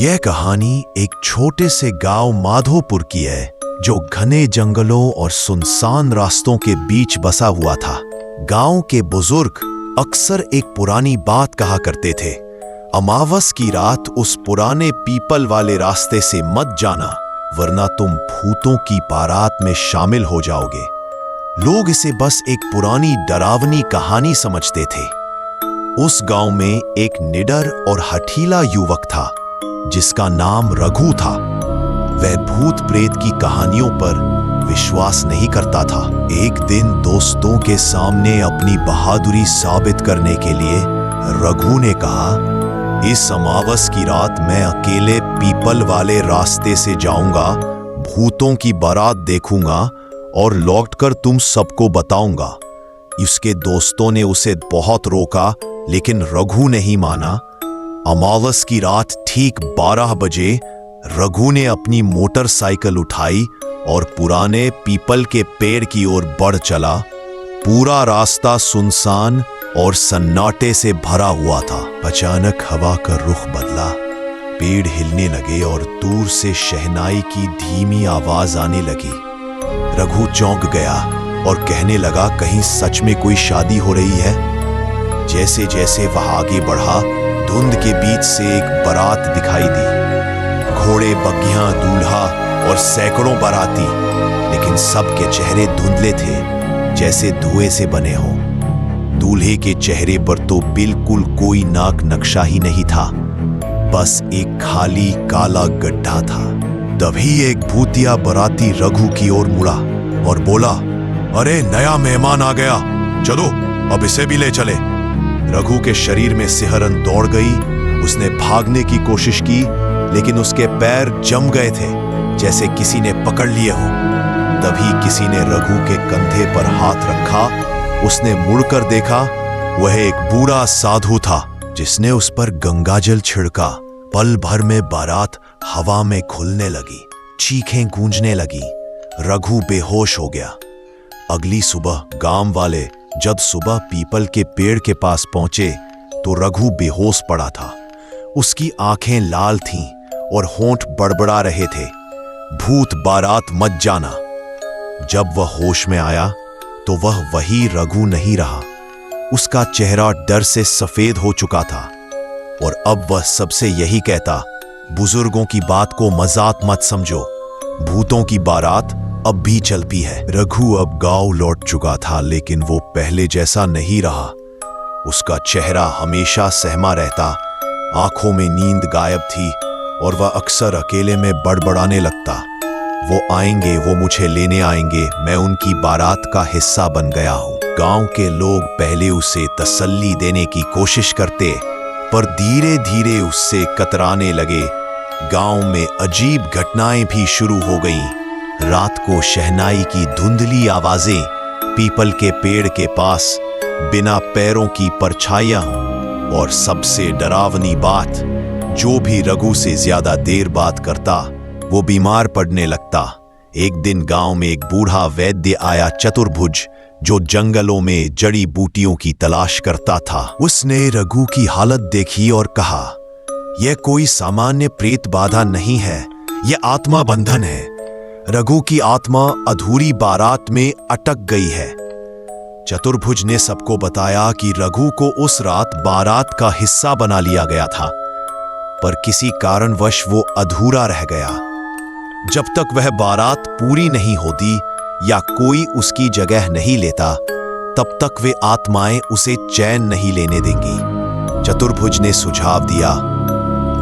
यह कहानी एक छोटे से गांव माधोपुर की है जो घने जंगलों और सुनसान रास्तों के बीच बसा हुआ था। गांव के बुजुर्ग अक्सर एक पुरानी बात कहा करते थे, अमावस की रात उस पुराने पीपल वाले रास्ते से मत जाना, वरना तुम भूतों की बारात में शामिल हो जाओगे। लोग इसे बस एक पुरानी डरावनी कहानी समझते थे। उस गांव में एक निडर और हठीला युवक था जिसका नाम रघु था। वह भूत प्रेत की कहानियों पर विश्वास नहीं करता था। एक दिन दोस्तों के सामने अपनी बहादुरी साबित करने के लिए रघु ने कहा, इस अमावस की रात मैं अकेले पीपल वाले रास्ते से जाऊंगा, भूतों की बारात देखूंगा और लौटकर तुम सबको बताऊंगा। उसके दोस्तों ने उसे बहुत रोका, लेकिन रघु नहीं माना। अमावस की रात ठीक 12 बजे रघु ने अपनी मोटरसाइकिल उठाई और पुराने पीपल के पेड़ की ओर बढ़ चला। पूरा रास्ता सुनसान और सन्नाटे से भरा हुआ था। अचानक हवा का रुख बदला, पेड़ हिलने लगे और दूर से शहनाई की धीमी आवाज आने लगी। रघु चौंक गया और कहने लगा, कहीं सच में कोई शादी हो रही है। जैसे जैसे वह आगे बढ़ा, धुंध के बीच से एक बारात दिखाई दी। घोड़े, बग्गियां, दूल्हा और सैकड़ों बाराती, लेकिन सबके चेहरे धुंधले थे, जैसे धुएं से बने हों। दूल्हे के चेहरे पर तो बिल्कुल कोई नाक नक्शा ही नहीं था, बस एक खाली काला गड्ढा था। तभी एक भूतिया बाराती रघु की ओर मुड़ा और बोला, अरे नया मेहमान आ गया, चलो अब इसे भी ले चले। रघु के शरीर में सिहरन दौड़ गई। उसने भागने की कोशिश की, लेकिन उसके पैर जम गए थे, जैसे किसी ने पकड़ लिए हो। तभी किसी ने रघु के कंधे पर हाथ रखा। उसने मुड़कर देखा, वह एक बूढ़ा साधु था जिसने उस पर गंगाजल छिड़का। पल भर में बारात हवा में घुलने लगी, चीखें गूंजने लगी। रघु बेहोश हो गया। अगली सुबह गांव वाले जब सुबह पीपल के पेड़ के पास पहुंचे तो रघु बेहोश पड़ा था। उसकी आंखें लाल थीं और होंठ बड़बड़ा रहे थे, भूत बारात मत जाना। जब वह होश में आया तो वह वही रघु नहीं रहा। उसका चेहरा डर से सफेद हो चुका था और अब वह सबसे यही कहता, बुजुर्गों की बात को मजाक मत समझो, भूतों की बारात अब भी चलती है। रघु अब गांव लौट चुका था, लेकिन वो पहले जैसा नहीं रहा। उसका चेहरा हमेशा सहमा रहता, आंखों में नींद गायब थी और वह अक्सर अकेले में बड़बड़ाने लगता, वो आएंगे, वो मुझे लेने आएंगे, मैं उनकी बारात का हिस्सा बन गया हूं। गांव के लोग पहले उसे तसल्ली देने की कोशिश करते, पर धीरे धीरे उससे कतराने लगे। गांव में अजीब घटनाएं भी शुरू हो गईं। रात को शहनाई की धुंधली आवाजें, पीपल के पेड़ के पास बिना पैरों की परछाइयां, और सबसे डरावनी बात, जो भी रघु से ज्यादा देर बात करता वो बीमार पड़ने लगता। एक दिन गांव में एक बूढ़ा वैद्य आया, चतुर्भुज, जो जंगलों में जड़ी बूटियों की तलाश करता था। उसने रघु की हालत देखी और कहा, यह कोई सामान्य प्रेत बाधा नहीं है, यह आत्मा बंधन है। रघु की आत्मा अधूरी बारात में अटक गई है। चतुर्भुज ने सबको बताया कि रघु को उस रात बारात का हिस्सा बना लिया गया था, पर किसी कारणवश वो अधूरा रह गया। जब तक वह बारात पूरी नहीं होती या कोई उसकी जगह नहीं लेता, तब तक वे आत्माएं उसे चैन नहीं लेने देंगी। चतुर्भुज ने सुझाव दिया,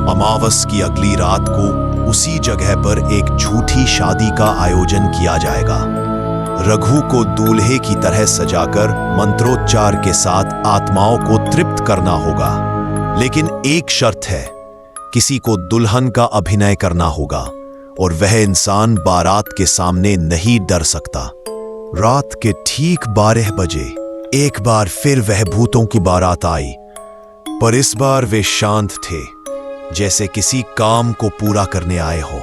अमावस की अगली रात को उसी जगह पर एक झूठी शादी का आयोजन किया जाएगा। रघु को दूल्हे की तरह सजाकर मंत्रोच्चार के साथ आत्माओं को तृप्त करना होगा, लेकिन एक शर्त है, किसी को दुल्हन का अभिनय करना होगा और वह इंसान बारात के सामने नहीं डर सकता। रात के ठीक 12 बजे एक बार फिर वह भूतों की बारात आई, पर इस बार वे शांत थे, जैसे किसी काम को पूरा करने आए हो।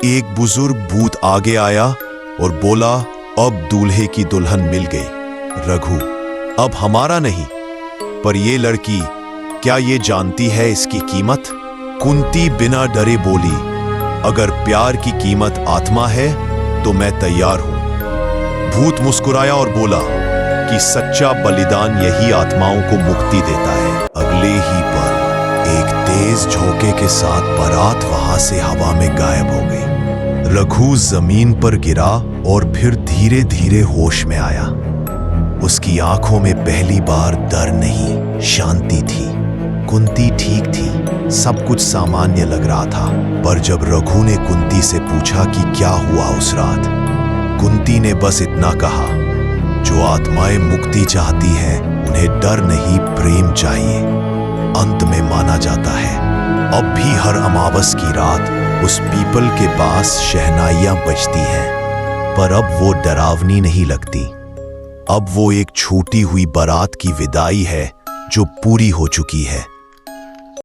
एक बुजुर्ग भूत आगे आया और बोला, अब दूल्हे की दुल्हन मिल गई। रघु, अब हमारा नहीं, पर ये लड़की, क्या ये जानती है इसकी कीमत? कुंती बिना डरे बोली, अगर प्यार की कीमत आत्मा है तो मैं तैयार हूं। भूत मुस्कुराया और बोला कि सच्चा बलिदान यही आत्माओं को मुक्ति देता है। अगले ही पल एक तेज झोंके के साथ बारात वहां से हवा में गायब हो गई। रघु जमीन पर गिरा और फिर धीरे धीरे होश में आया। उसकी आंखों में पहली बार डर नहीं, शांति थी। कुंती ठीक थी, सब कुछ सामान्य लग रहा था। पर जब रघु ने कुंती से पूछा कि क्या हुआ उस रात, कुंती ने बस इतना कहा, जो आत्माएं मुक्ति चाहती हैं उन्हें डर नहीं, प्रेम चाहिए। अंत में माना जाता है अब भी हर अमावस की रात उस पीपल के पास शहनाइयां बजती हैं, पर अब वो डरावनी नहीं लगती। अब वो एक छूटी हुई बारात की विदाई है जो पूरी हो चुकी है।